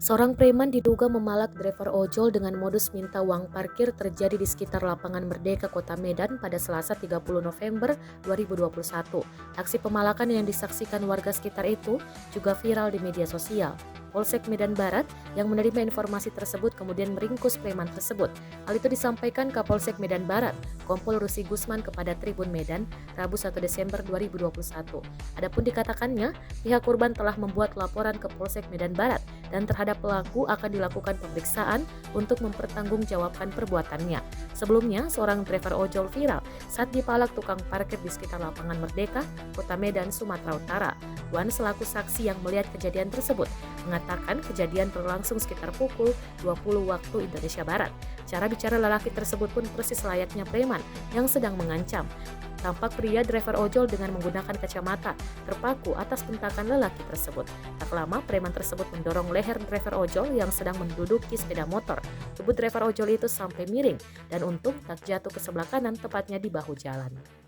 Seorang preman diduga memalak driver ojol dengan modus minta uang parkir terjadi di sekitar Lapangan Merdeka, Kota Medan pada Selasa 30 November 2021. Aksi pemalakan yang disaksikan warga sekitar itu juga viral di media sosial. Polsek Medan Barat yang menerima informasi tersebut kemudian meringkus preman tersebut. Hal itu disampaikan Kapolsek Medan Barat, Kompol Rusi Gusman kepada Tribun Medan, Rabu 1 Desember 2021. Adapun dikatakannya, pihak korban telah membuat laporan ke Polsek Medan Barat dan terhadap pelaku akan dilakukan pemeriksaan untuk mempertanggungjawabkan perbuatannya. Sebelumnya, seorang driver ojol viral saat dipalak tukang parkir di sekitar Lapangan Merdeka, Kota Medan, Sumatera Utara. Wan selaku saksi yang melihat kejadian tersebut mengatakan kejadian berlangsung sekitar pukul 20 waktu Indonesia Barat. Cara bicara lelaki tersebut pun persis layaknya preman yang sedang mengancam. Tampak pria driver ojol dengan menggunakan kacamata terpaku atas bentakan lelaki tersebut. Tak lama, preman tersebut mendorong leher driver ojol yang sedang menduduki sepeda motor. Tubuh driver ojol itu sampai miring dan untung tak jatuh ke sebelah kanan, tepatnya di bahu jalan.